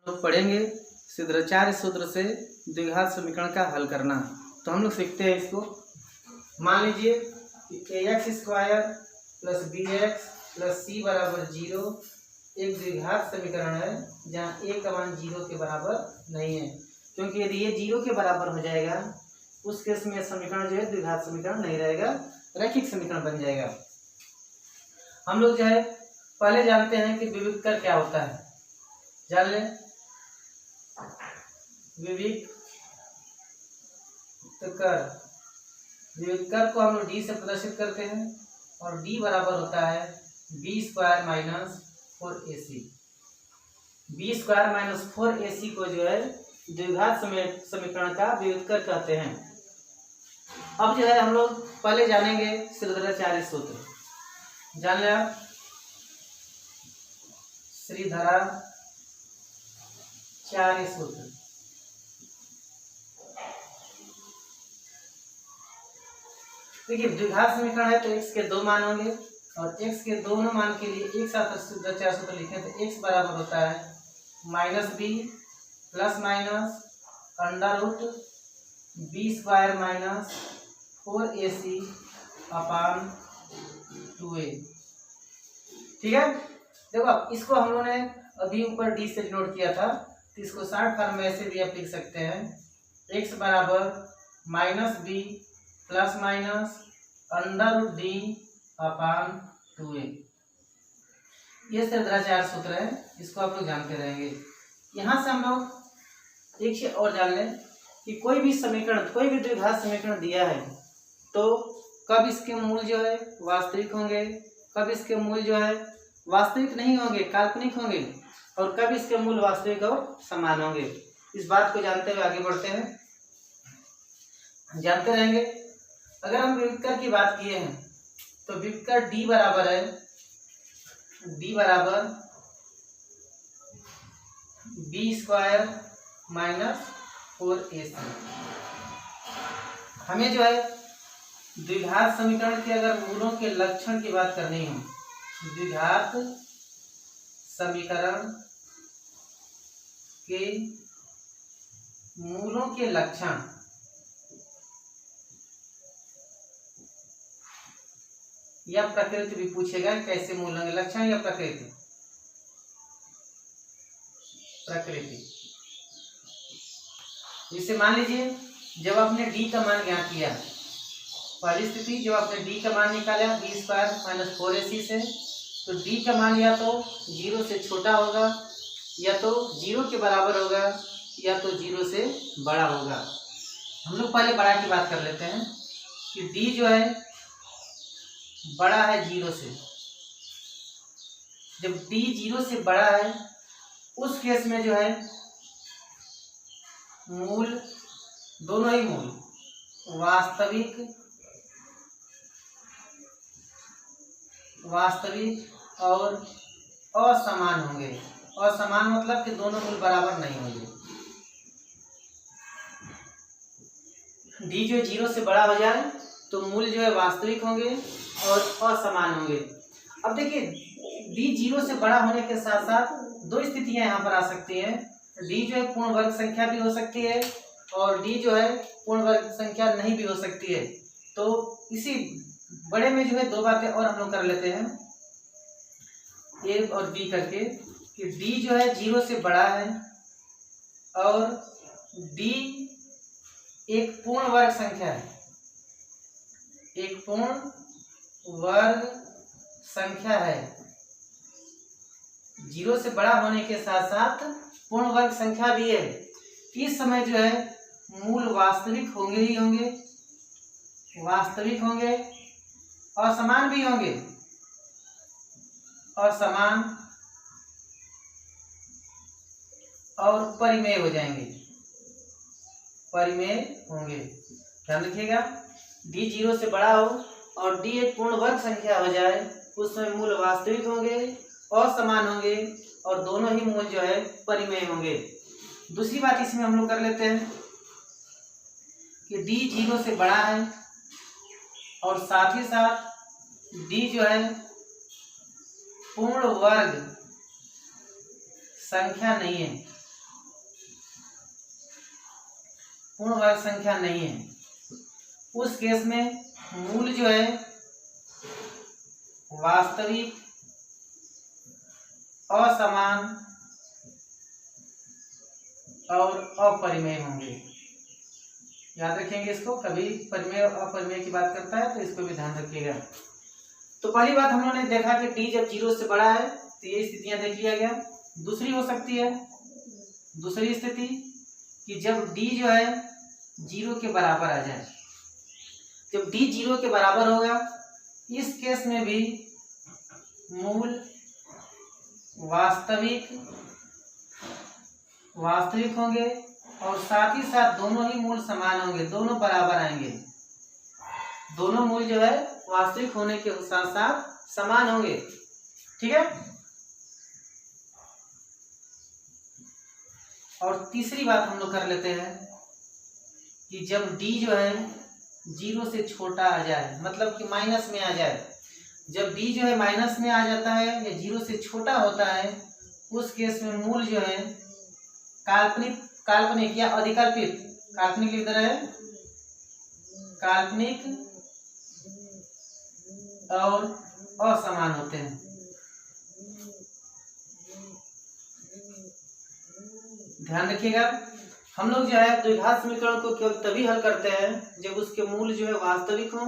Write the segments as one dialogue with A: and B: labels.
A: लोग पढ़ेंगे सिद्धाचार्य सूत्र से द्विघात समीकरण का हल करना। तो हम लोग सीखते हैं इसको। मान लीजिए कि ax square plus bx plus c बराबर 0 एक द्विघात समीकरण है जहाँ a का मान 0 के बराबर नहीं है, क्योंकि यदि ये 0 के बराबर हो जाएगा उस केस में समीकरण जो है द्विघात समीकरण नहीं रहेगा, रैखिक समीकरण बन जाएगा। हम लोग जो है पहले जानते हैं कि विविक्त कर क्या होता है, जान लें। विविक्त कर को हम लोग डी से प्रदर्शित करते हैं और डी बराबर होता है B square minus 4ac। B square minus 4ac को जो है द्विघात समीकरण का विविक्त कर कहते हैं। अब जो है हम लोग पहले जानेंगे श्रीधराचार्य सूत्र। जान लिया श्रीधराचार्य सूत्र। देखिए द्विघात समीकरण है तो x के दो मान होंगे और x के दोनों मान के लिए एक साथ श्रीधराचार्य सूत्र लिखें तो x बराबर होता है minus B plus minus under root B square minus 4ac upon 2a। ठीक है, देखो अब इसको हम लोगों ने अभी ऊपर डी से नोट किया था तो इसको शॉर्ट फॉर्म में ऐसे भी आप लिख सकते हैं x बराबर minus B plus minus under root D upon 2a। ये श्रीधराचार्य सूत्र है, इसको आप लोग जानते रहेंगे। यहाँ से हम लोग एक चीज और जान लें कि कोई भी समीकरण, कोई भी द्विघात समीकरण दिया है तो कब इसके मूल जो है वास्तविक होंगे, कब इसके मूल जो है वास्तविक नहीं होंगे, काल्पनिक होंगे, और कब इसके मूल वास्तविक और समान होंगे। इस बात को जानते हुए आगे बढ़ते हैं, जानते रहेंगे। अगर हम विविक्त कर की बात किए हैं तो विविक्त कर डी बराबर है डी बराबर बी स्क्वायर माइनस 4ac। हमें जो है द्विघात समीकरण के अगर मूलों के लक्षण की बात करनी हो, द्विघात समीकरण के मूलों के लक्षण या प्रकृति भी पूछेगा, कैसे मूल होंगे, लक्षण या प्रकृति। जैसे मान लीजिए जब आपने डी का मान ज्ञात किया, पहली स्थिति जब आपने डी का मान निकाला बी स्क्वायर माइनस 4ac से, तो डी का मान या तो 0 से छोटा होगा, या तो 0 के बराबर होगा, या तो 0 से बड़ा होगा। हम लोग पहले बड़ा की बात कर लेते हैं कि डी जो है बड़ा है 0 से। जब डी 0 से बड़ा है उस केस में जो है मूल, दोनों ही मूल वास्तविक और असमान होंगे। असमान मतलब कि दोनों मूल बराबर नहीं होंगे। डी जो 0 से बड़ा हो जाए तो मूल जो है वास्तविक होंगे और असमान होंगे। अब देखिए डी 0 से बड़ा होने के साथ साथ दो स्थितियां यहाँ पर आ सकती हैं। डी जो है पूर्ण वर्ग संख्या भी हो सकती है और डी जो है पूर्ण वर्ग संख्या नहीं भी हो सकती है। तो इसी बड़े में जो है दो बातें और हम लोग कर लेते हैं ए और बी करके, कि डी जो है 0 से बड़ा है और डी एक पूर्ण वर्ग संख्या है, एक पूर्ण वर्ग संख्या है। 0 से बड़ा होने के साथ साथ पूर्ण वर्ग संख्या भी है। इस समय जो है मूल वास्तविक होंगे ही होंगे, वास्तविक होंगे, असमान भी होंगे, असमान और परिमेय हो जाएंगे, परिमेय होंगे। ध्यान रखिएगा, डी 0 से बड़ा हो और डी एक पूर्ण वर्ग संख्या हो जाए उसमें मूल वास्तविक होंगे, असमान होंगे और दोनों ही मूल जो है परिमेय होंगे। दूसरी बात इसमें हम लोग कर लेते हैं कि डी 0 से बड़ा है और साथ ही साथ डी जो है पूर्ण वर्ग संख्या नहीं है। पूर्ण वर्ग संख्या नहीं है, उस केस में मूल जो है वास्तविक, असमान और अपरिमेय होंगे। याद रखेंगे इसको, कभी परिमेय और अपरिमेय की बात करता है तो इसको भी ध्यान रखिएगा। तो पहली बात हम लोगों ने देखा कि डी जब 0 से बड़ा है तो ये स्थितियां देख लिया गया। दूसरी हो सकती है, दूसरी स्थिति कि जब डी जो है 0 के बराबर आ जाए। जब डी 0 के बराबर होगा, इस केस में भी मूल वास्तविक होंगे और साथ ही साथ दोनों ही मूल समान होंगे, दोनों बराबर आएंगे। दोनों मूल जो है वास्तविक होने के साथ साथ समान होंगे। ठीक है। और तीसरी बात हम लोग कर लेते हैं कि जब डी जो है 0 से छोटा आ जाए, मतलब कि माइनस में आ जाए। जब डी जो है माइनस में आ जाता है या 0 से छोटा होता है, उस केस में मूल जो है काल्पनिक या अधिकल्पित, काल्पनिक लिख रहे हैं, काल्पनिक और असमान होते हैं। ध्यान रखिएगा, हम लोग जो है द्विघात समीकरण को केवल तभी हल करते हैं जब उसके मूल जो है वास्तविक हों।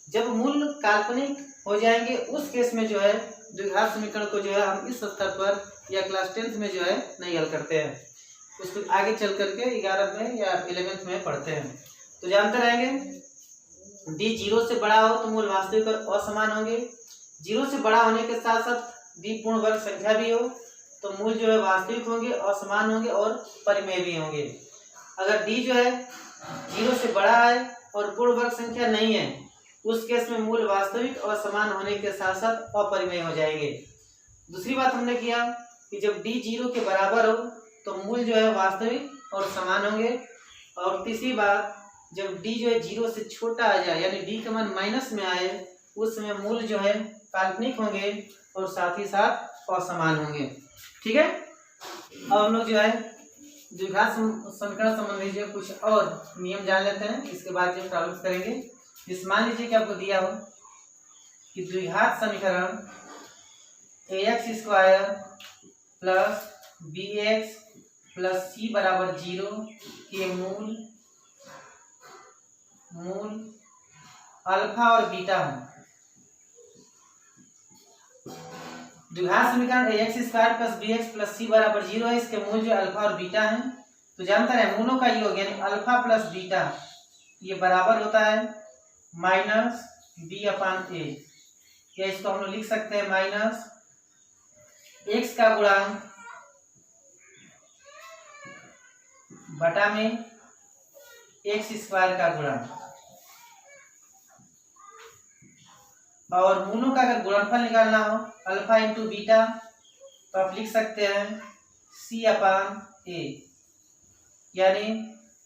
A: जब मूल काल्पनिक हो जाएंगे, उस केस में जो है द्विघात समीकरण को जो है हम इस स्तर पर या क्लास 10th में जो है नहीं हल करते हैं, उसको आगे चल करके 11 में या 11th में पढ़ते हैं। तो जानते रहेंगे डी 0 से बड़ा हो तो मूल वास्तविक और असमान होंगे। 0 से बड़ा होने के साथ साथ डी पूर्ण वर्ग संख्या भी हो तो मूल जो है वास्तविक होंगे, असमान होंगे और परिमेय भी होंगे। अगर डी जो है 0 से बड़ा है और पूर्ण वर्ग संख्या नहीं है, उस केस में मूल वास्तविक और समान होने के साथ साथ अपरिमेय हो जाएंगे। दूसरी बात हमने किया कि जब डी 0 के बराबर हो तो मूल जो है वास्तविक और समान होंगे। और तीसरी बात, जब डी जो है 0 से छोटा आ जाए यानी डी का मान माइनस में आए, उस समय मूल जो है काल्पनिक होंगे और साथ ही साथ असमान होंगे। ठीक है। अब हम लोग जो है द्विघात समीकरण संबंधी जो कुछ और नियम जान लेते हैं, इसके बाद जो प्रॉब्लम करेंगे। जिस मान लीजिए कि आपको दिया हो कि द्विघात समीकरण ax² plus bx plus c बराबर 0 के मूल अल्फा और बीटा हो। द्विघात समीकरण ax² plus bx plus c बराबर 0 है, इसके मूल जो अल्फा और बीटा हैं। तो जानते हैं मूलों का योग यानी अल्फा प्लस बीटा ये बराबर होता है माइनस b/a, या इसको हम लोग लिख सकते हैं माइनस x का गुणांक बटा में x² का गुणांक। और मूलों का अगर गुणनफल निकालना हो अल्फा इंटू बीटा तो आप लिख सकते हैं c/a, यानी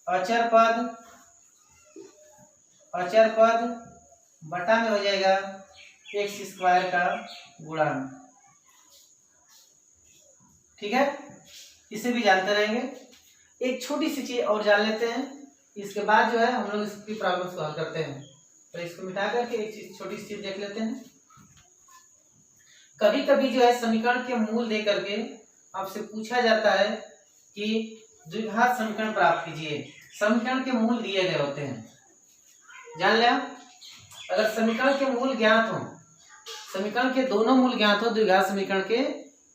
A: अचर पद बटा में हो जाएगा x² का गुणांक। ठीक है, इसे भी जानते रहेंगे। एक छोटी सी चीज और जान लेते हैं, इसके बाद जो है हम लोग इसकी प्रॉब्लम्स को हल करते हैं। तो इसको मिटा करके एक चीज छोटी सी चीज देख लेते हैं। कभी कभी जो है समीकरण के मूल दे करके आपसे पूछा जाता है कि द्विघात समीकरण प्राप्त कीजिए। समीकरण के मूल दिए गए होते हैं, जान लिया। अगर समीकरण के मूल ज्ञात हो, समीकरण के दोनों मूल ज्ञात हो द्विघात समीकरण के,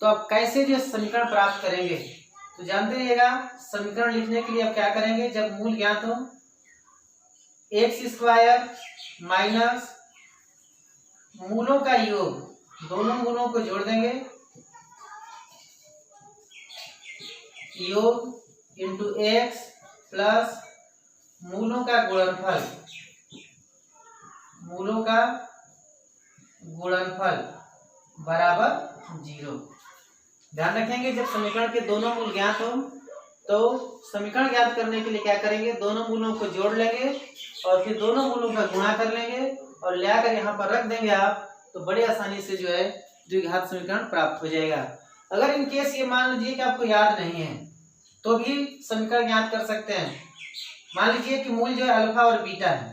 A: तो आप कैसे जो समीकरण प्राप्त करेंगे तो जानते रहिएगा। समीकरण लिखने के लिए आप क्या करेंगे, जब मूल ज्ञात हो x² माइनस मूलों का योग, दोनों मूलों को जोड़ देंगे, योग इंटू x प्लस मूलों का गुणनफल बराबर 0। ध्यान रखेंगे जब समीकरण के दोनों मूल ज्ञात हो तो समीकरण ज्ञात करने के लिए क्या करेंगे, दोनों मूलों को जोड़ लेंगे और फिर दोनों मूलों का गुणा कर लेंगे और ले आकर यहाँ पर रख देंगे आप, तो बड़ी आसानी से जो है द्विघात समीकरण प्राप्त हो जाएगा। अगर इन केस ये मान लीजिए कि आपको याद नहीं है तो भी समीकरण ज्ञात कर सकते हैं। मान लीजिए कि मूल जो है अल्फा और बीटा है,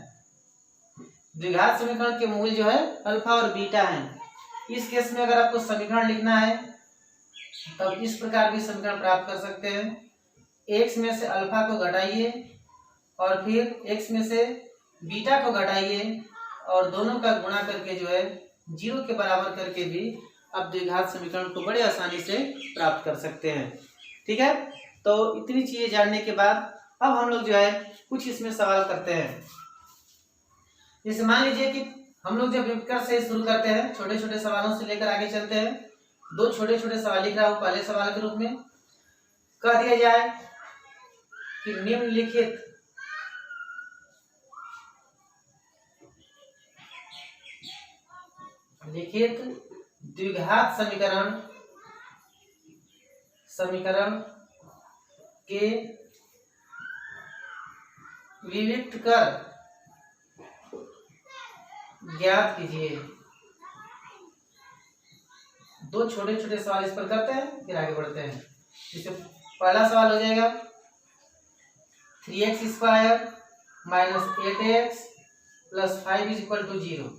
A: द्विघात समीकरण के मूल जो है अल्फा और बीटा है। इस केस में अगर आपको समीकरण लिखना है तब इस प्रकार भी समीकरण प्राप्त कर सकते हैं। x में से अल्फा को घटाइए और फिर x में से बीटा को घटाइए और दोनों का गुणा करके जो है 0 के बराबर करके भी आप द्विघात समीकरण को बड़े आसानी से प्राप्त कर सकते हैं। ठीक है, तो इतनी चीजें जानने के बाद अब हम लोग जो है कुछ इसमें सवाल करते हैं। जैसे मान लीजिए कि हम लोग जब व्युत्क्रम से शुरू करते हैं, छोटे छोटे सवालों से लेकर आगे चलते हैं। दो छोटे छोटे सवाल लिख रहा हूं पहले सवाल के रूप में। कह दिया जाए कि निम्नलिखित लिखित द्विघात समीकरण के विविक्त कर ज्ञात कीजिए। दो छोटे छोटे सवाल इस पर करते हैं फिर आगे बढ़ते हैं। जैसे पहला सवाल हो जाएगा 3x square minus 8x plus 5 is equal to 0।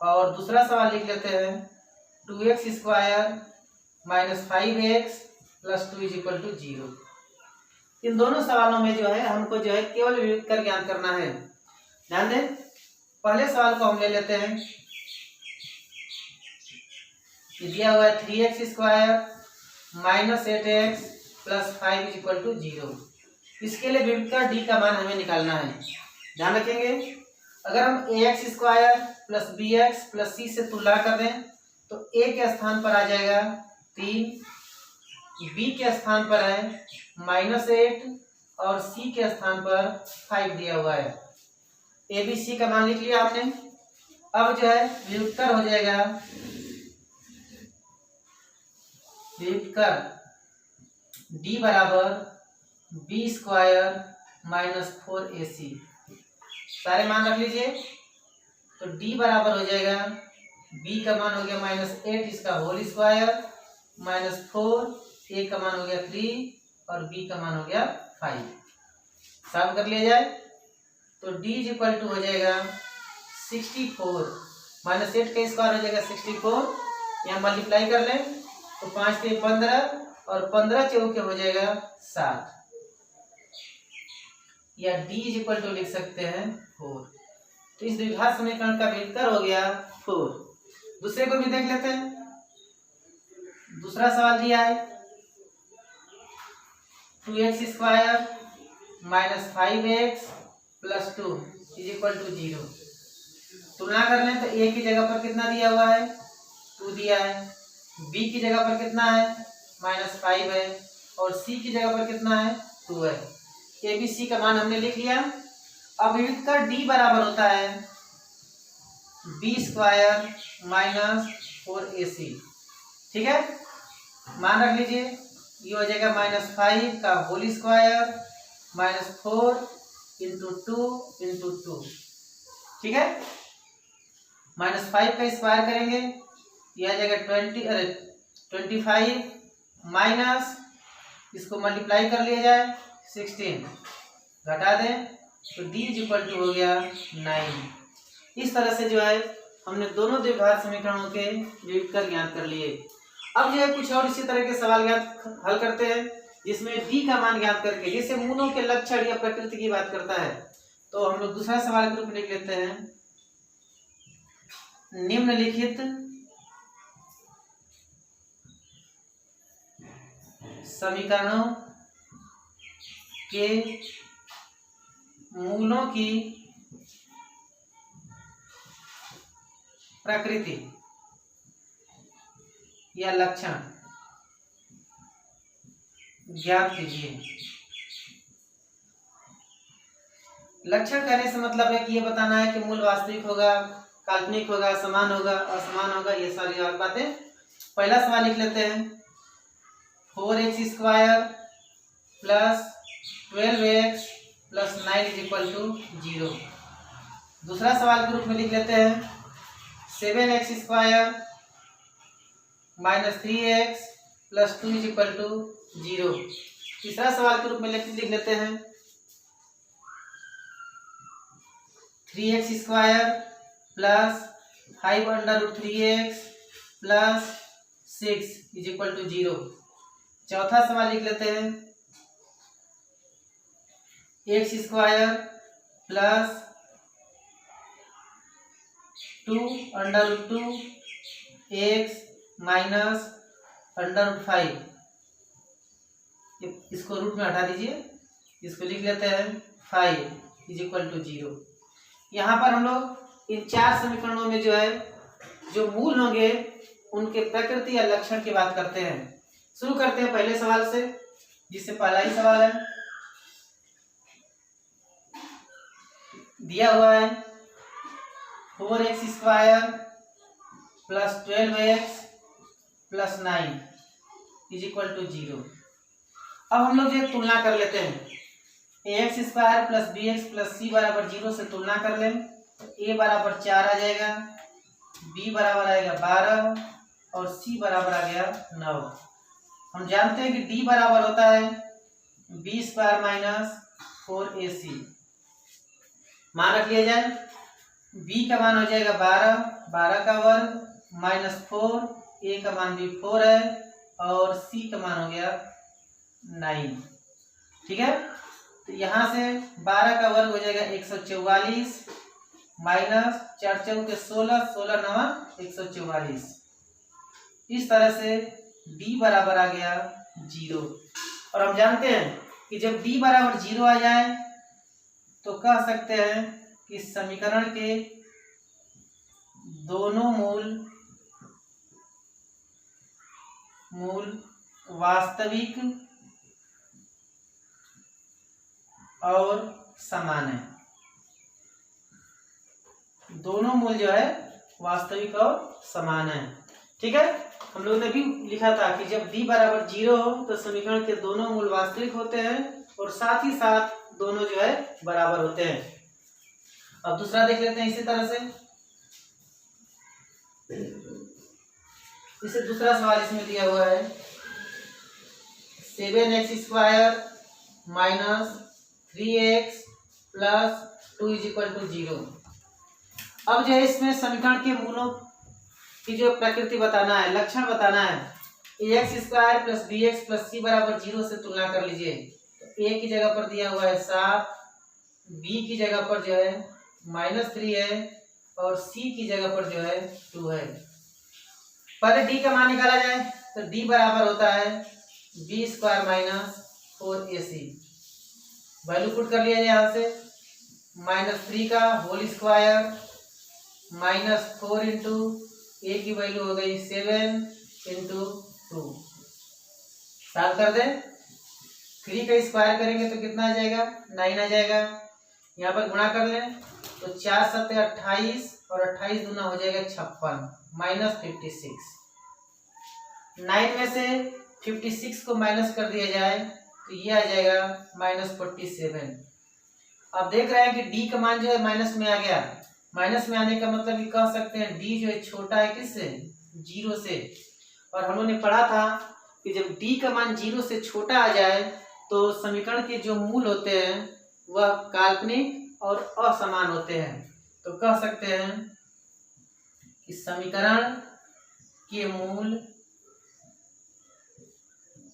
A: और दूसरा सवाल लिख लेते हैं 2x square minus 5x plus 2 is equal to 0। इन दोनों सवालों में जो है हमको जो है केवल विविक्त कर ज्ञात करना है। ध्यान दें, पहले सवाल को हम ले लेते हैं। ये दिया हुआ है 3x square minus 8x plus 5 is equal to 0। इसके लिए विविक्त कर d का मान हमें निकालना है। ध्यान रखेंगे, अगर हम ax square plus bx plus c से तुलना कर दें तो a के स्थान पर आ जाएगा 3, b के स्थान पर है -8 और c के स्थान पर 5 दिया हुआ है। a b c का मान लिख लिया हमने। अब जो है विविक्त कर हो जाएगा, विविक्त कर d बराबर b स्क्वायर माइनस 4ac। सारे मान रख लीजिए। तो d बराबर हो जाएगा b का मान हो गया -8 इसका होल स्क्वायर -4, a का मान हो गया 3 और b का मान हो गया 5। सॉल्व कर लिया जाए तो d इज इक्वल टू हो जाएगा 64। -8 का स्क्वायर हो जाएगा 64। यहाँ मल्टीप्लाई कर लें तो 5 से 15 और 15 चौके हो जाएगा 60। या d इज इक्वल टू लिख सकते हैं 4। तो इस द्विघात समीकरण का विविक्त कर हो गया 4। दूसरे को भी देख लेते हैं। दूसरा सवाल दिया है 2x square minus 5x plus 2 is equal to 0। तुलना कर लें तो a की जगह पर कितना दिया हुआ है 2 दिया है, b की जगह पर कितना है -5 है और c की जगह पर कितना है 2 है। a b c का मान हमने लिख लिया। अब विविक्त कर d बराबर होता है b स्क्वायर माइनस 4ac। ठीक है, मान रख लीजिए। ये हो जाएगा -5 का होल स्क्वायर -4 इंटू 2 इंटू 2। ठीक है, -5 का स्क्वायर करेंगे यह आ जाएगा 25 माइनस इसको मल्टीप्लाई कर लिया जाए 16 घटा दें तो d इज इक्वल टू हो गया 9। इस तरह से जो है हमने दोनों द्विघात समीकरणों के विविक्त कर ज्ञात कर लिए। अब जो है कुछ और इसी तरह के सवाल ज्ञात हल करते हैं जिसमें d का मान ज्ञात करके, जैसे मूलों के लक्षण या प्रकृति की बात करता है। तो हम लोग दूसरा सवाल के रूप में लिख लेते हैं निम्नलिखित समीकरणों के मूलों की प्रकृति या लक्षण ज्ञात कीजिए। लक्षण कहने से मतलब है कि ये बताना है कि मूल वास्तविक होगा, काल्पनिक होगा, समान होगा, असमान होगा, ये सारी बातें। पहला सवाल लिख लेते हैं 4x square plus 12x plus 9 is equal to 0। दूसरा सवाल के रूप में लिख लेते हैं 7x square minus 3x plus 2 is equal to 0। तीसरा सवाल के रूप में लिख लेते हैं 3x² plus 5√3x plus 6 is equal to 0। चौथा सवाल लिख लेते हैं, x² प्लस 2√2x माइनस √5, इसको रूट में हटा दीजिए, इसको लिख लेते हैं 5 इज इक्वल टू 0। यहाँ पर हम लोग इन चार समीकरणों में जो है जो मूल होंगे उनके प्रकृति या लक्षण की बात करते हैं। शुरू करते हैं पहले सवाल से, जिससे पहला ही सवाल है, दिया हुआ है 4x² plus 12x plus 9 is equal to 0। अब हम लोग जो तुलना कर लेते हैं, ax² plus bx plus c बराबर 0 से तुलना कर लें तो a बराबर 4 आ जाएगा, b बराबर आएगा 12 और c बराबर आ गया 9। हम जानते हैं कि d बराबर होता है b² माइनस 4ac। मान रख लिया जाए, b का मान हो जाएगा 12 का वर्ग माइनस 4, a का मान भी 4 है और c का मान हो गया 9। ठीक है, तो यहाँ से 12 का वर्ग हो जाएगा 144 माइनस 4 चौके 16, 16 9 144। इस तरह से d बराबर आ गया 0। और हम जानते हैं कि जब d बराबर 0 आ जाए तो कह सकते हैं कि समीकरण के दोनों मूल वास्तविक और समान है। दोनों मूल जो है वास्तविक और समान है। ठीक है, हम लोगों ने भी लिखा था कि जब d बराबर 0 हो तो समीकरण के दोनों मूल वास्तविक होते हैं और साथ ही साथ दोनों जो है बराबर होते हैं। अब दूसरा देख लेते हैं इसी तरह से। इसे दूसरा सवाल इसमें दिया हुआ है 7x² minus 3x plus 2 is equal to 0। अब जो है इसमें समीकरण के मूलों की जो प्रकृति बताना है, लक्षण बताना है। ax² plus bx plus c बराबर 0 से तुलना कर लीजिए। तो a की जगह पर दिया हुआ है 7, b की जगह पर जो है -3 है और c की जगह पर जो है 2 है। पहले d का मान निकाला जाए तो d बराबर होता है b² minus 4ac। Value put कर लिया जाए यहाँ से, -3 का whole square minus 4 into a की वैल्यू हो गई 7 इंटू 2। साफ कर दें, 3 का स्क्वायर करेंगे तो कितना आ जाएगा 9 आ जाएगा। यहाँ पर गुणा कर लें तो 4 7 28 और 28 दूना हो जाएगा 56 माइनस 56। 9 में से 56 को माइनस कर दिया जाए तो ये आ जाएगा -47। अब देख रहे हैं कि d का मान जो है माइनस में आ गया। माइनस में आने का मतलब ये कह सकते हैं d जो है छोटा है किससे, 0 से। और हम लोगों ने पढ़ा था कि जब d का मान 0 से छोटा आ जाए तो समीकरण के जो मूल होते हैं वह काल्पनिक और असमान होते हैं। तो कह सकते हैं कि समीकरण के मूल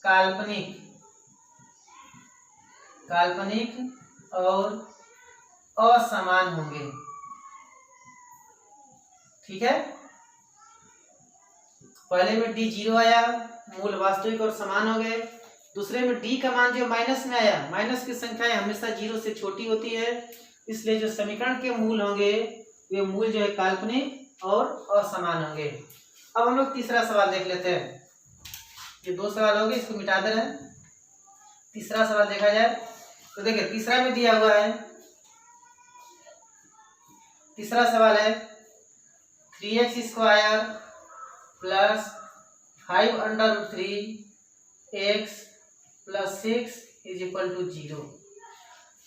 A: काल्पनिक और असमान होंगे। ठीक है, पहले में d 0 आया, मूल वास्तविक और समान हो गए। दूसरे में d का मान जो माइनस में आया, माइनस की संख्याएं हमेशा 0 से छोटी होती है, इसलिए जो समीकरण के मूल होंगे वे मूल जो है काल्पनिक और असमान होंगे। अब हम लोग तीसरा सवाल देख लेते हैं। ये 2 सवाल हो गए, इसको मिटा दे रहे हैं। तीसरा सवाल देखा जाए तो देखिए तीसरा में दिया हुआ है, तीसरा सवाल है 3x² plus 5√3x plus 6 is equal to 0।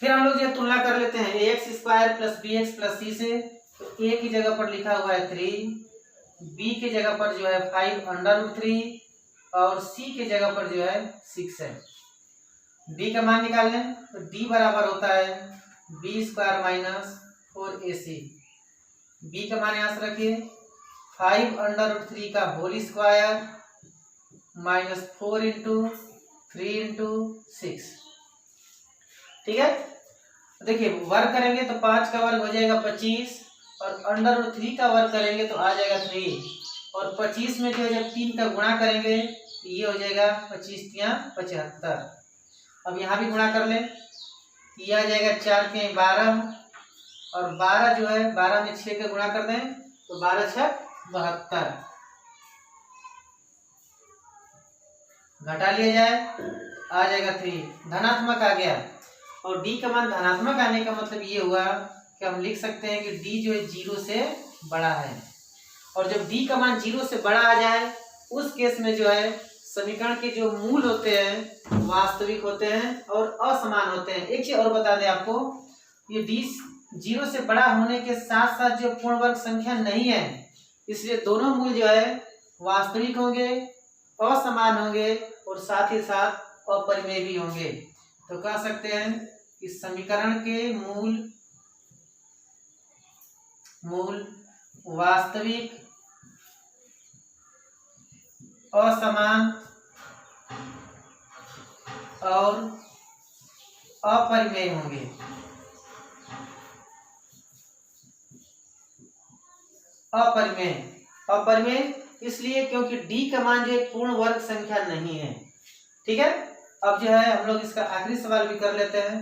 A: फिर हम लोग जो तुलना कर लेते हैं ax² plus bx plus c से। तो a की जगह पर लिखा हुआ है 3, b की जगह पर जो है 5√3 और c की जगह पर जो है 6 है। d का मान निकाल लें तो d बराबर होता है b² माइनस 4ac। b का मान यहाँ से रखिए 5√3 का whole square minus 4 into 3 into 6। ठीक है, देखिए वर्ग करेंगे तो 5 का वर्ग हो जाएगा 25 और √3 का वर्ग करेंगे तो आ जाएगा 3 और 25 में जो है जब 3 का गुणा करेंगे तो ये हो जाएगा 25 या 75। अब यहाँ भी गुणा कर लें, ये आ जाएगा 4 के 12 और 12 जो है 12 में 6 का गुणा कर दें तो 12 छक 72, घटा लिया जाए आ जाएगा 3, धनात्मक आ गया। और d का मान धनात्मक आने का मतलब ये हुआ कि हम लिख सकते हैं कि d जो है 0 से बड़ा है, और जब d का मान 0 से बड़ा आ जाए उस केस में जो है समीकरण के जो मूल होते हैं वास्तविक होते हैं और असमान होते हैं। एक चीज और बता दें आपको, ये d 0 से बड़ा होने के साथ साथ जो पूर्ण वर्ग संख्या नहीं है, इसलिए दोनों मूल जो है वास्तविक होंगे, असमान होंगे और साथ ही साथ अपरिमेय भी होंगे। तो कह सकते हैं कि समीकरण के मूल वास्तविक, असमान और अपरिमेय होंगे। अपरिमेय इसलिए क्योंकि d का मान जो एक पूर्ण वर्ग संख्या नहीं है। ठीक है, अब जो है हम लोग इसका आखिरी सवाल भी कर लेते हैं।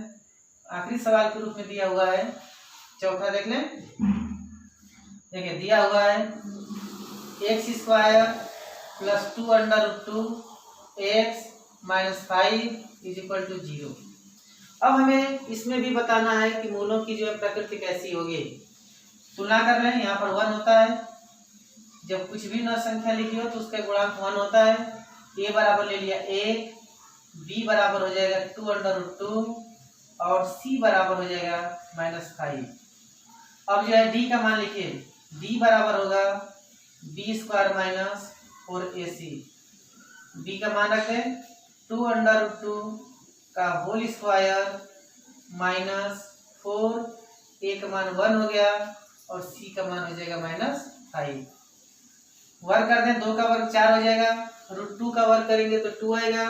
A: आखिरी सवाल के रूप में दिया हुआ है, चौथा देख लें। देखिए दिया हुआ है x² plus 2√2 x minus 5 is equal to 0। अब हमें इसमें भी बताना है कि मूलों की जो है प्रकृति कैसी होगी। तुलना कर रहे हैं, यहाँ पर 1 होता है, जब कुछ भी न संख्या लिखी हो तो उसका गुणांक 1 होता है। a बराबर ले लिया 1, b बराबर हो जाएगा 2√2 और c बराबर हो जाएगा -5। अब जो है d का मान लिखिए, d बराबर होगा b² माइनस 4ac। b का मान रखते हैं 2√2 का होल स्क्वायर माइनस 4, a का मान 1 हो गया और c का मान हो जाएगा -5। वर्ग कर दें, 2 का वर्ग 4 हो जाएगा, √2 का वर्ग करेंगे तो 2 आएगा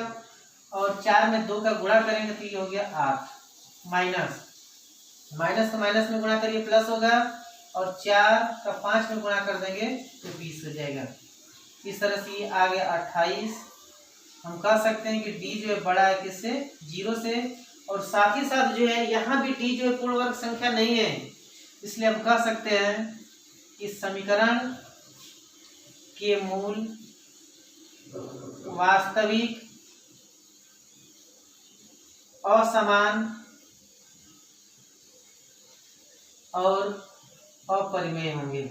A: और 4 में 2 का गुणा करेंगे तो ये हो गया 8। माइनस तो माइनस में गुणा करिए प्लस होगा और 4 का 5 में गुणा कर देंगे तो 20 हो जाएगा। इस तरह से ये आ गया 28। हम कह सकते हैं कि d जो है बड़ा है किससे, 0 से, और साथ ही साथ जो है यहाँ भी d जो है पूर्ण वर्ग संख्या नहीं है, इसलिए हम कह सकते हैं कि समीकरण के मूल वास्तविक, असमान और अपरिमेय होंगे।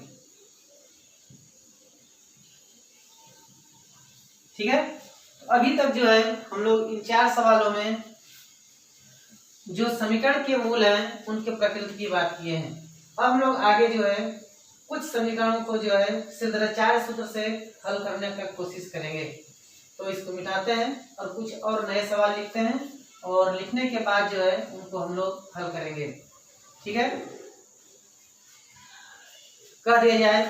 A: ठीक है, तो अभी तक जो है हम लोग इन 4 सवालों में जो समीकरण के मूल हैं उनके प्रकृति की बात किए हैं। अब हम लोग आगे जो है कुछ समीकरणों को जो है सिद्धाचार्य सूत्र से हल करने का कोशिश करेंगे। तो इसको मिटाते हैं और कुछ और नए सवाल लिखते हैं और लिखने के बाद जो है उनको हम लोग हल करेंगे। ठीक है, कह दिया जाए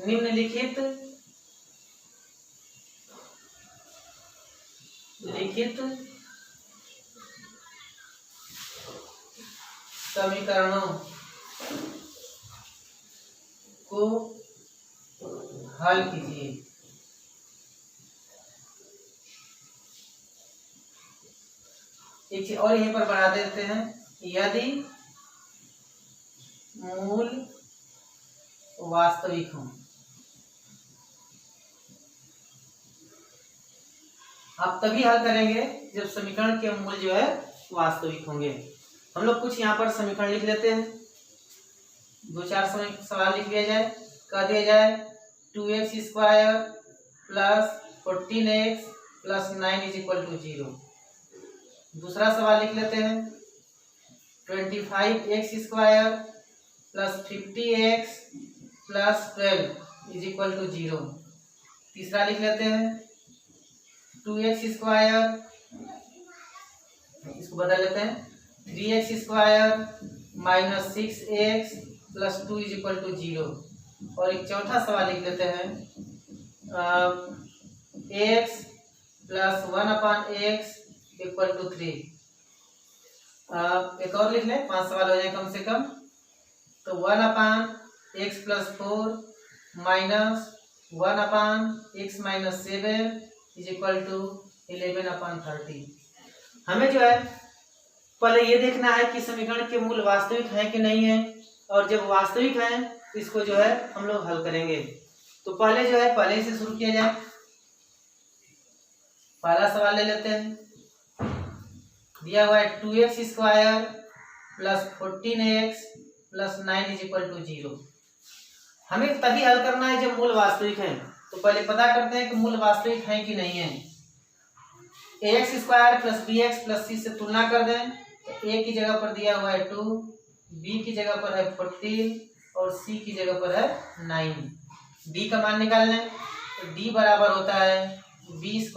A: निम्नलिखित समीकरणों को हल कीजिए। एक चीज और यहीं पर बढ़ा देते हैं, यदि मूल वास्तविक हो। आप तभी हल करेंगे जब समीकरण के मूल जो है वास्तविक होंगे। हम लोग कुछ यहाँ पर समीकरण लिख लेते हैं, 2-4 सवाल लिख लिया जाए। कह दिया जाए 2x² plus 14x plus 9 is equal to 0। दूसरा सवाल लिख लेते हैं 25x² plus 50x plus 12 is equal to 0। तीसरा लिख लेते हैं 2x², इसको बदल लेते हैं 3x² -6x + 2 = 0। और एक चौथा सवाल लिख देते हैं x + 1/x = 3। एक और लिख लें, 5 सवाल हो जाए कम से कम। तो 1/x + 4 - 1/x - 7 = 11/30। हमें जो है पहले ये देखना है कि समीकरण के मूल वास्तविक है कि नहीं है, और जब वास्तविक है तो इसको जो है हम लोग हल करेंगे। तो पहले जो है पहले से शुरू किया जाए। पहला सवाल ले लेते हैं। दिया हुआ है 2x² + 14x + 9 = 0। हमें तभी हल करना है जब मूल वास्तविक है। तो पहले पता करते हैं कि मूल वास्तविक है कि नहीं है। ax² + bx + c से तुलना कर दें तो a की जगह पर दिया हुआ है 2, b की जगह पर है 14 और c की जगह पर है 9। d का मान निकाल लें तो d बराबर होता है b² -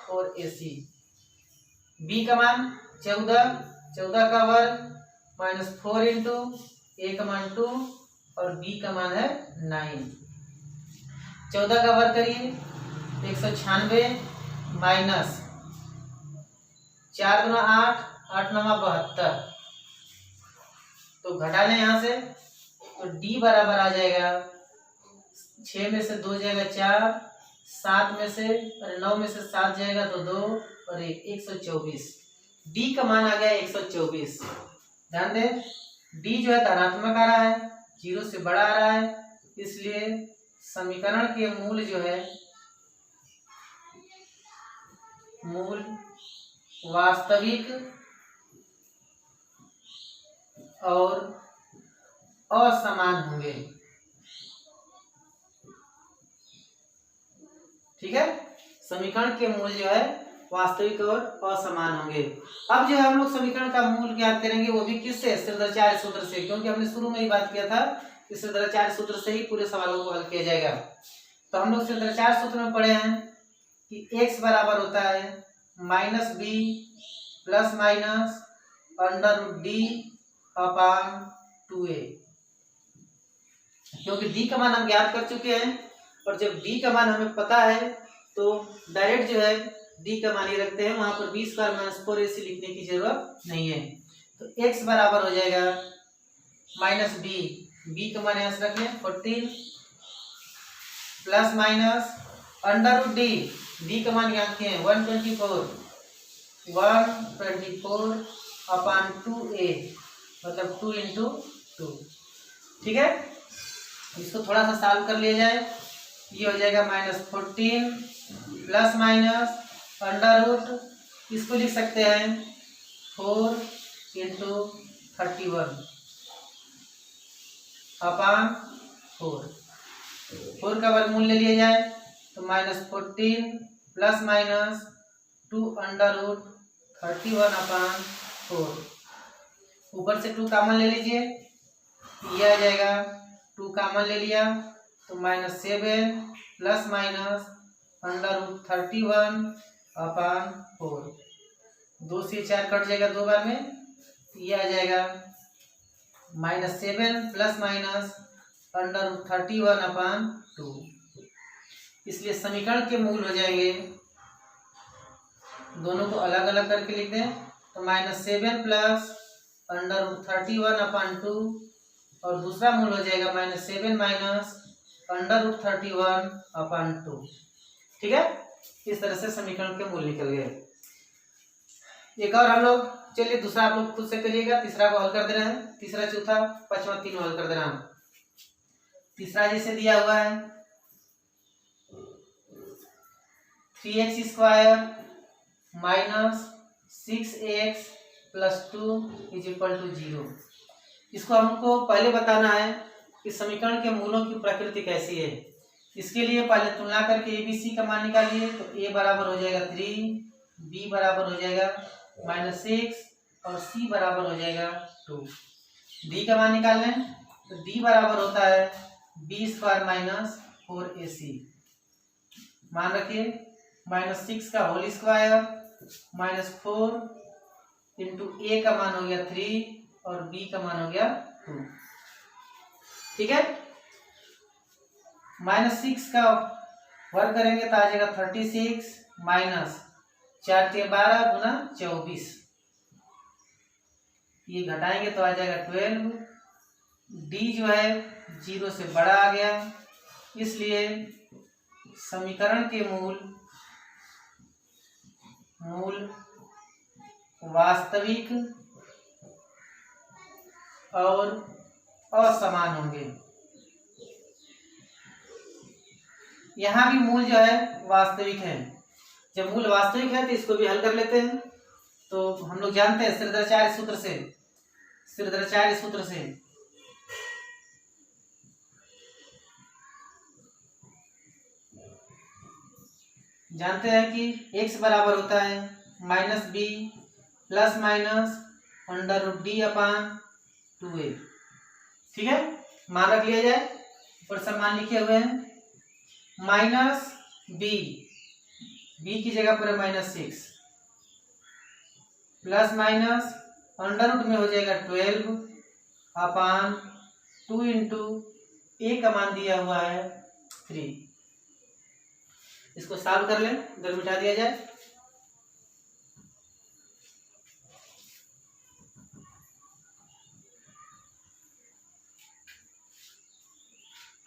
A: 4ac। b का मान 14, 14 का वर्ग -4 इंटू a का मान 2 और b का मान है 9। 14 का वर्ग करिए 196 माइनस 4 दूना 8, 8 9 72। तो घटा लें यहाँ से तो d बराबर आ जाएगा 6 में से 2 जाएगा 4, 7 में से 9 में से 7 जाएगा तो 2 और 1 124। d का मान आ गया 124। ध्यान दें d जो है धनात्मक आ रहा है, 0 से बड़ा आ रहा है, इसलिए समीकरण के मूल जो है मूल वास्तविक और असमान होंगे। ठीक है, समीकरण के मूल जो है वास्तविक और असमान होंगे। अब जो है हम लोग समीकरण का मूल ज्ञात करेंगे, वो भी किससे? श्रीधराचार्य सूत्र से, क्योंकि हमने शुरू में ही बात किया था कि श्रीधराचार्य सूत्र से ही पूरे सवालों को हल किया जाएगा। तो हम लोग श्रीधराचार्य सूत्र में पढ़े हैं कि x बराबर होता है -b ± √d/2a। क्योंकि d का मान हम ज्ञात कर चुके हैं और जब d का मान हमें पता है तो डायरेक्ट जो है d का मान ही रखते हैं, वहां पर b² - 4ac लिखने की जरूरत नहीं है। तो x बराबर हो जाएगा -b, b का मान यहाँ से रख लें 14 ± √d का मान यहाँ किए हैं 124/2a, मतलब 2 × 2। ठीक है, इसको थोड़ा सा सॉल्व कर लिया जाए। ये हो जाएगा -14 ± इसको लिख सकते हैं 4 × 31/4। 4 का वर्गमूल ले लिया जाए तो -14 ± 2/31/4। ऊपर से 2 कॉमन ले लीजिए, ये आ जाएगा 2 कॉमन ले लिया तो -7 ± √31/4। 2 से 4 कट जाएगा 2 बार में, ये आ जाएगा -7 ± √31/2। इसलिए समीकरण के मूल हो जाएंगे, दोनों को अलग अलग करके लिख दें तो -7 + √31/2 और दूसरा मूल हो जाएगा -7 - √31/2। ठीक है, इस तरह से समीकरण के मूल निकल गए। एक और हम लोग, चलिए दूसरा आप लोग खुद से करिएगा, तीसरा को हल कर दे रहे हैं, तीसरा चौथा पांचवा तीनों हल कर दे रहा हूं। तीसरा जैसे दिया हुआ है 3x² - 6x + 2 = 0। इसको हमको पहले बताना है कि समीकरण के मूलों की प्रकृति कैसी है। इसके लिए पहले तुलना करके ABC का मान निकालिए तो a बराबर हो जाएगा 3, b बराबर हो जाएगा -6 और c बराबर हो जाएगा 2। d का मान निकाल लें तो d बराबर होता है b² - 4ac। मान रखिए -6 का होल स्क्वायर -4 × a का मान हो गया 3 और b का मान हो गया 2। ठीक है, -6 का वर्ग करेंगे तो आ जाएगा 36 माइनस 4 के 12 गुना 24, ये घटाएंगे तो आ जाएगा 12। डी जो है 0 से बड़ा आ गया, इसलिए समीकरण के मूल वास्तविक और असमान होंगे। यहाँ भी मूल जो है वास्तविक है। जब मूल वास्तविक है तो इसको भी हल कर लेते हैं। तो हम लोग जानते हैं श्रीधराचार्य सूत्र से जानते हैं कि x बराबर होता है -b प्लस माइनस √d/2a। ठीक है, मान रख लिया जाए, ऊपर सब मान लिखे हुए हैं। -b की जगह पर -6 प्लस माइनस √ में हो जाएगा 12/2 इंटू a का मान दिया हुआ है 3। इसको सॉल्व कर लें, इधर मिटा दिया जाए।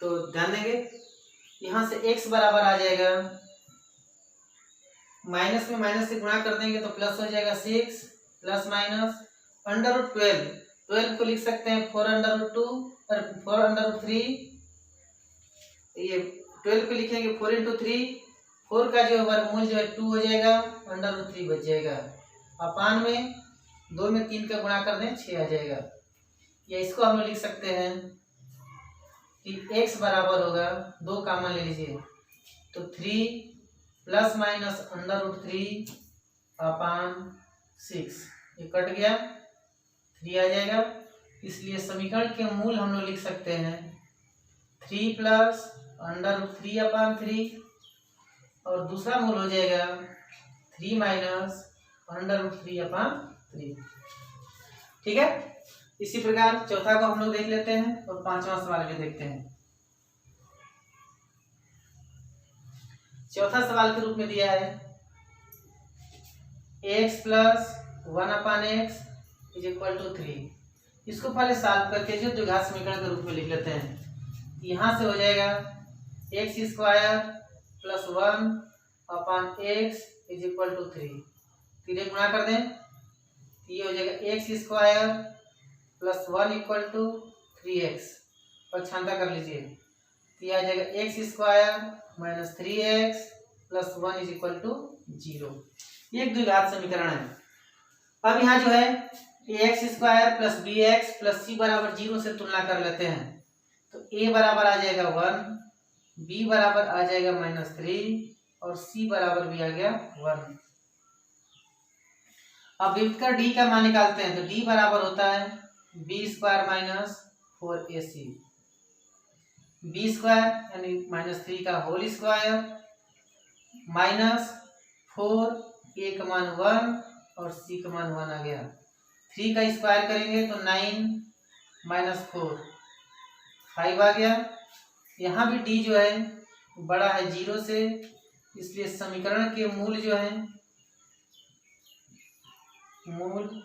A: तो ध्यान देंगे, यहां से x बराबर आ जाएगा, माइनस में माइनस से गुणा कर देंगे तो प्लस हो जाएगा 6 प्लस माइनस √12 को लिख सकते हैं 4√2 और 4√3। ये 12 को लिखेंगे 4 इंटू 3, 4 का जो वर्गमूल जो है 2 हो जाएगा, √3 बच जाएगा। अपान में 2 में 3 का गुणा कर दें 6 आ जाएगा। या इसको हम लिख सकते हैं कि x बराबर होगा, 2 कॉमन ले लीजिए तो 3 प्लस माइनस √3/6, ये कट गया 3 आ जाएगा। इसलिए समीकरण के मूल हम लोग लिख सकते हैं 3 प्लस √3/3 और दूसरा मूल हो जाएगा 3 माइनस √3/3। ठीक है, इसी प्रकार चौथा को हम लोग देख लेते हैं और पांचवा सवाल भी देखते हैं। चौथा सवाल के रूप में दिया है x plus 1/x is equal to 3। इसको पहले सॉल्व करके जो द्विघात समीकरण के रूप में लिख लेते हैं। यहां से हो जाएगा x² plus 1/x is equal to 3। तीन गुणा कर दें, ये हो जाएगा x² plus 1 equal to 3x, पक्षांतर कर लीजिए तो यह आ जाएगा x² minus 3x plus 1 is equal to 0। ये एक द्विघात समीकरण है। अब यहाँ जो है ax² plus bx plus c बराबर 0 से तुलना कर लेते हैं। तो a बराबर आ जाएगा 1, b बराबर आ जाएगा -3 और c बराबर भी आ गया 1। अब विभक्त d का मान निकालते हैं तो d बराबर होता है b² माइनस 4ac, b² यानी -3 का होल स्क्वायर माइनस 4, a का मान 1 और c का मान 1 आ गया। 3 का स्क्वायर करेंगे तो 9 माइनस 4 5 आ गया। यहाँ भी d जो है बड़ा है 0 से, इसलिए समीकरण के मूल जो है मूल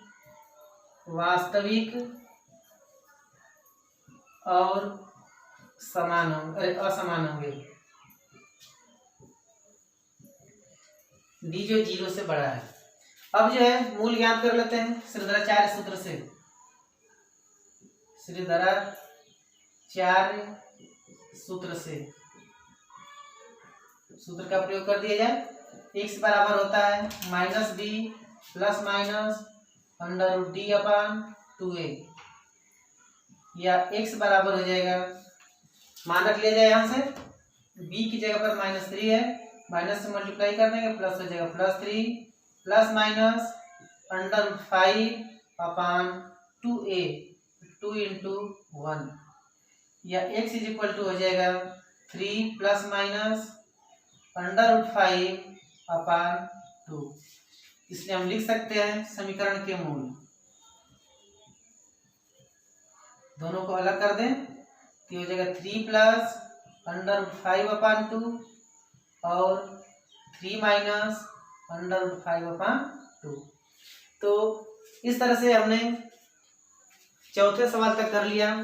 A: वास्तविक और असमान होंगे। डी जो 0 से बड़ा है। अब जो है मूल ज्ञात कर लेते हैं श्रीधराचार्य सूत्र से। श्रीधराचार्य सूत्र का प्रयोग कर दिया जाए। x बराबर होता है -b प्लस माइनस √d/2a, या x बराबर हो जाएगा, मान रख लिया जाए, यहाँ से b की जगह पर -3 है, माइनस से मल्टीप्लाई कर देंगे प्लस हो जाएगा +3 प्लस माइनस √5/2a 2 इंटू 1, या x इज इक्वल टू हो जाएगा 3 प्लस माइनस √5/2। इसलिए हम लिख सकते हैं समीकरण के मूल दोनों को अलग कर दें तो ये हो जाएगा 3 प्लस अंडर रूट 5/2 और 3 माइनस अंडर रूट 5/2। तो इस तरह से हमने चौथे सवाल तक कर लिया।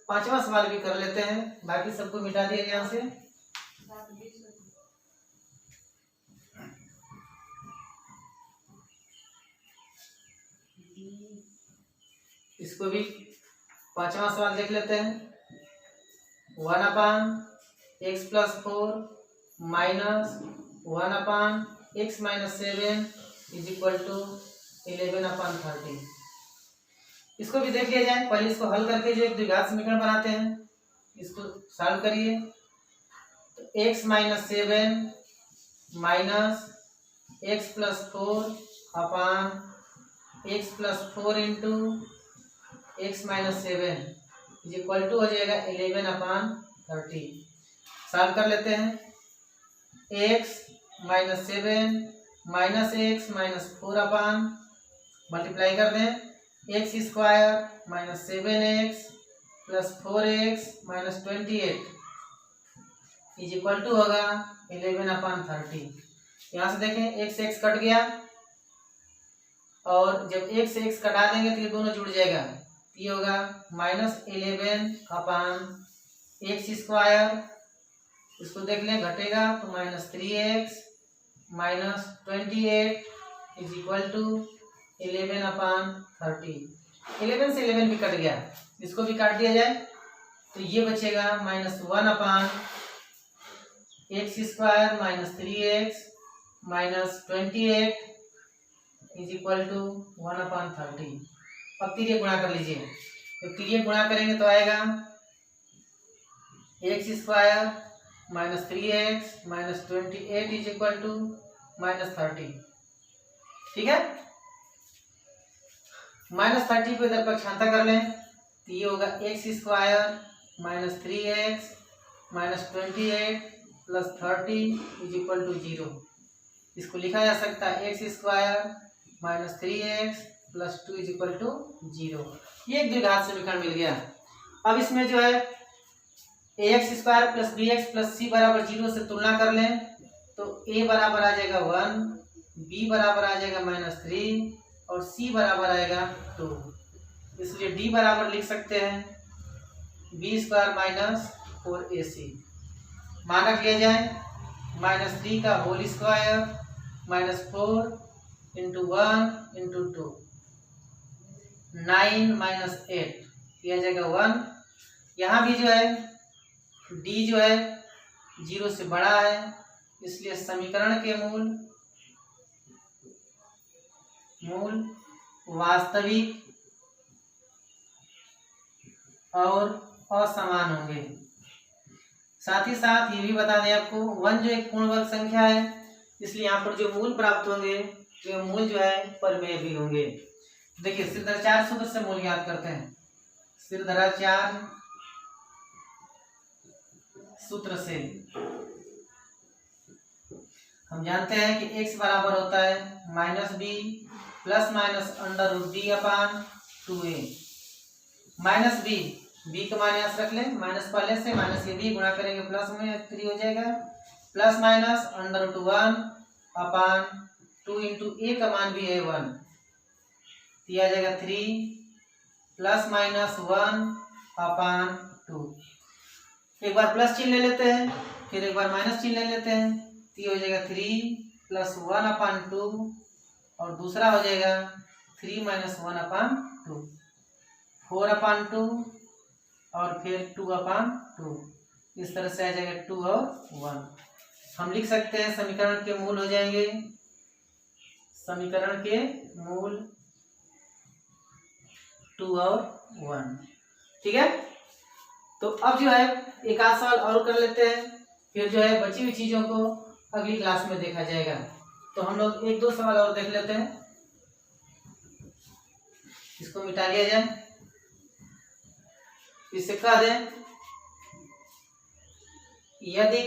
A: पांचवा सवाल भी कर लेते हैं, बाकी सबको मिटा दिया यहाँ से। इसको भी पांचवा सवाल देख लेते हैं। 1/x+4 minus 1/x-7 is equal to 11/30। इसको भी देख लिया जाए। पहले इसको हल करके जो एक द्विघात समीकरण बनाते हैं, इसको सॉल्व करिए। तो x-7 minus x+4 upon x+4 into x-7 is equal to हो जाएगा 11/30। सॉल्व कर लेते हैं। x-7 माइनस x-4 अपान मल्टीप्लाई कर दें x² minus 7x plus 4x minus 28 is equal to होगा 11/30। यहाँ से देखें x से x कट गया और जब x से x कटा देंगे तो ये दोनों जुड़ जाएगा। ये होगा -11/x²। इसको देख लें घटेगा तो -3x minus 28 is equal to 11/30। 11 से 11 भी कट गया, इसको भी काट दिया जाए तो ये बचेगा -1/x² minus 3x minus 28 is equal to 1/30। अब तिर्यक गुणा कर लीजिए। तो तिर्यक गुणा करेंगे तो आएगा x² minus 3x minus 28 is equal to -30। ठीक है, -30 को इधर पक्षांतर कर लें तो ये होगा x² minus 3x minus 28 plus 30 is equal to 0। इसको लिखा जा सकता है x² minus 3x plus 2 is equal to 0। ये एक द्विघात समीकरण मिल गया। अब इसमें जो है ax² plus bx plus c बराबर 0 से तुलना कर लें तो a बराबर आ जाएगा 1, b बराबर आ जाएगा -3 और c बराबर आएगा 2। इसलिए d बराबर लिख सकते हैं b² माइनस 4ac। मान रख लिया जाए -3 का whole square minus 4 into 1 into 2 9 minus 8 किया जाएगा 1। यहाँ भी जो है d जो है 0 से बड़ा है, इसलिए समीकरण के मूल वास्तविक और असमान होंगे। साथ ही साथ ये भी बता दें आपको 1 जो एक पूर्ण वर्ग संख्या है, इसलिए यहाँ पर जो मूल प्राप्त होंगे तो मूल जो है परमेय भी होंगे। देखिए सिरधराचार्य सूत्र से मूल याद करते हैं। सिरधराचार्य सूत्र से हम जानते हैं कि x बराबर होता है -b plus minus under root d upon 2a। -b b का मान यहाँ से रख लें, माइनस पहले से माइनस ये b गुणा करेंगे प्लस में 3 हो जाएगा plus minus under root 1 upon 2 into a का मान भी है 1 दिया जाएगा 3 प्लस माइनस 1 अपान 2। एक बार प्लस चिन्ह ले लेते हैं, फिर एक बार माइनस चिन्ह ले लेते हैं तो ये हो जाएगा 3 प्लस 1 अपान 2 और दूसरा हो जाएगा 3 माइनस 1 अपान 2 4 अपान 2 और फिर 2 अपान 2। इस तरह से आ जाएगा 2 और 1। हम लिख सकते हैं समीकरण के मूल हो जाएंगे, समीकरण के मूल 2 और 1। ठीक है, तो अब जो है एक आध सवाल और कर लेते हैं, फिर जो है बची हुई चीजों को अगली क्लास में देखा जाएगा। तो हम लोग एक दो सवाल और देख लेते हैं, इसको मिटा लिया जाए। इससे कह दें यदि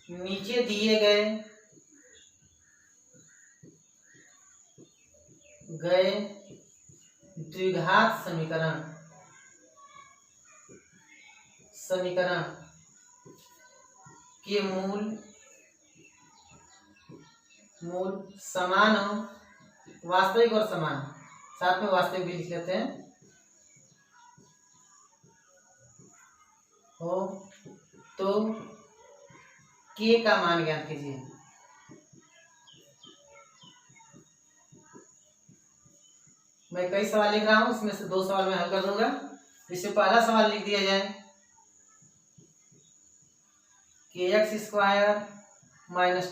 A: नीचे दिए गए द्विघात समीकरण के मूल समान हो, वास्तविक और समान, साथ में वास्तविक भी लिख लेते हैं, हो तो के का मान ज्ञात कीजिए। मैं कई सवाल लिख रहा हूं, उसमें से 2 सवाल मैं हल कर दूंगा। इससे पहला सवाल लिख दिया जाए कि x² -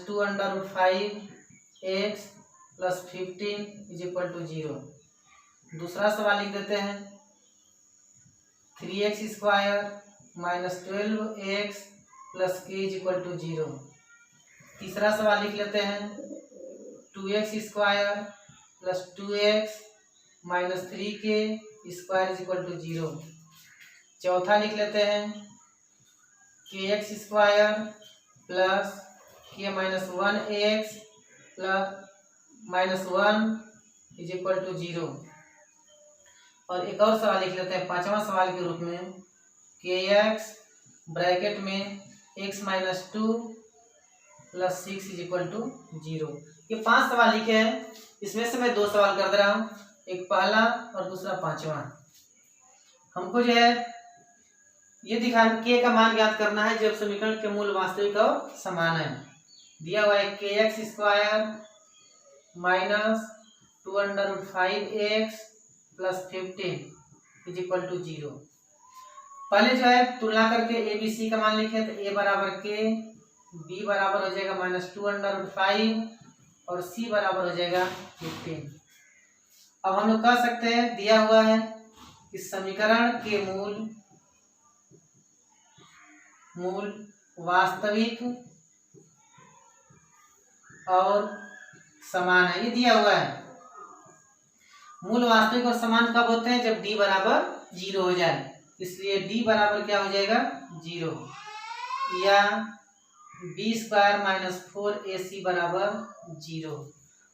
A: 2√5x + 15 = 0। दूसरा सवाल लिख देते हैं 3x² - 12x + k = 0। तीसरा सवाल लिख लेते हैं 2x² + 2x - 3k² = 0। चौथा लिख लेते हैं kx² + k - 1x + -1 = 0। और एक और सवाल लिख लेते हैं पांचवा सवाल के रूप में kx ब्रैकेट में x - 2 + 6 = 0। ये 5 सवाल लिखे हैं, इसमें से मैं 2 सवाल कर दे रहा हूँ, एक पहला और दूसरा पांचवा। हमको जो है ये दिखाना के का मान ज्ञात करना है जब समीकरण के मूल वास्तविक और समान है। दिया हुआ है kx² - 2√5x + 15 = 0। पहले जो है तुलना करके a b c का मान लिखे, तो a बराबर k, b बराबर हो जाएगा -2√5 और c बराबर हो जाएगा 15। अब हम लोग कह सकते हैं दिया हुआ है कि समीकरण के मूल वास्तविक और समान है। ये दिया हुआ है। मूल वास्तविक और समान कब होते हैं? जब d बराबर 0 हो जाए। इसलिए d बराबर क्या हो जाएगा? 0, या b² - 4ac बराबर 0।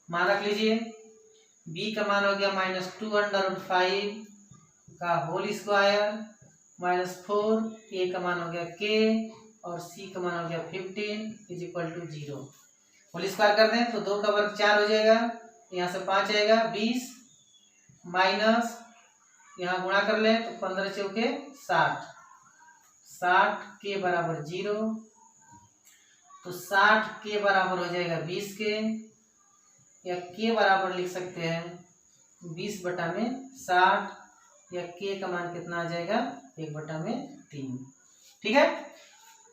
A: मान रख लीजिए b का मान हो गया -2√5 का होल स्क्वायर -4, a का मान हो गया k और c का मान हो गया 15 = 0। होल स्क्वायर कर दें तो 2 का वर्ग 4 हो जाएगा, यहाँ से 5 आएगा, 20 माइनस यहाँ गुणा कर लें तो 15 चौके 60, 60 के बराबर 0, तो 60 के बराबर हो जाएगा 20 के, या के बराबर लिख सकते हैं 20/60, या के का मान कितना आ जाएगा? 1/3। ठीक है।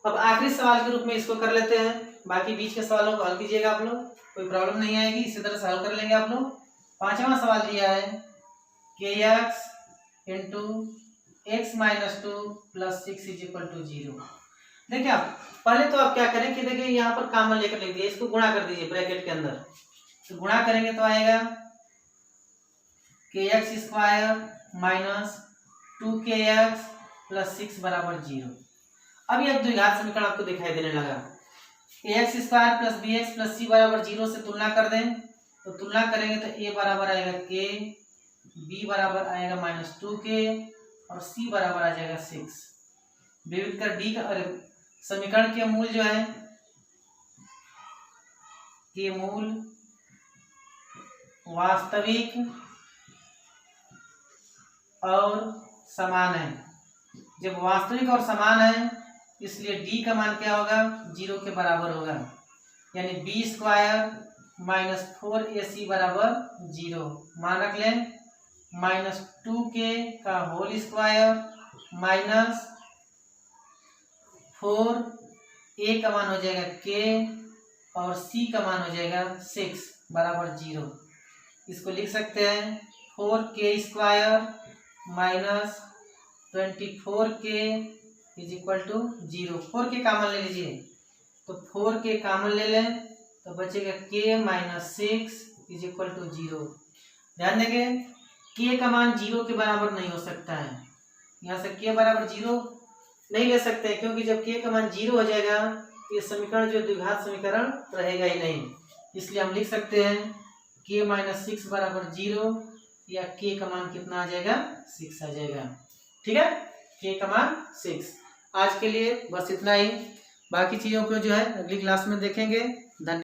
A: अब आखिरी सवाल के रूप में इसको कर लेते हैं, बाकी बीच के सवालों को हल कीजिएगा आप लोग, कोई प्रॉब्लम नहीं आएगी, इसी तरह से हल कर लेंगे आप लोग। पांचवा सवाल दिया है kx × x - 2 + 6 = 0। देखिए आप पहले तो आप क्या करें कि देखिए यहाँ पर कॉमन लेकर लिख दिए, इसको गुणा कर दीजिए ब्रैकेट के अंदर, तो गुणा करेंगे तो आएगा kx² - 2kx + 6 = 0। अब यह द्विघात समीकरण आपको दिखाई देने लगा। ax² + bx + c = 0 से तुलना कर दें, तो तुलना करेंगे तो a बराबर आएगा k, b बराबर आएगा -2k और c बराबर आ जाएगा 6। विविध कर d का समीकरण के मूल जो है के मूल वास्तविक और समान है। जब वास्तविक और समान है इसलिए d का मान क्या होगा? 0 के बराबर होगा, यानी b² - 4ac बराबर 0। मान रख लें -2k का होल स्क्वायर -4, a का मान हो जाएगा k और c का मान हो जाएगा 6 बराबर 0। इसको लिख सकते हैं 4k² - 24k = 0। 4k कॉमन ले लीजिए, तो 4k कॉमन ले लें तो बचेगा k - 6 = 0। ध्यान देंगे k का मान 0 के बराबर नहीं हो सकता है, यहाँ से k बराबर 0 नहीं ले सकते, क्योंकि जब k का मान 0 हो जाएगा तो ये समीकरण जो द्विघात समीकरण रहेगा ही नहीं। इसलिए हम लिख सकते हैं k - 6 बराबर 0, या k का मान कितना आ जाएगा 6 आ जाएगा। ठीक है, k का मान 6। आज के लिए बस इतना ही, बाकी चीजों को जो है अगली क्लास में देखेंगे। धन्यवाद।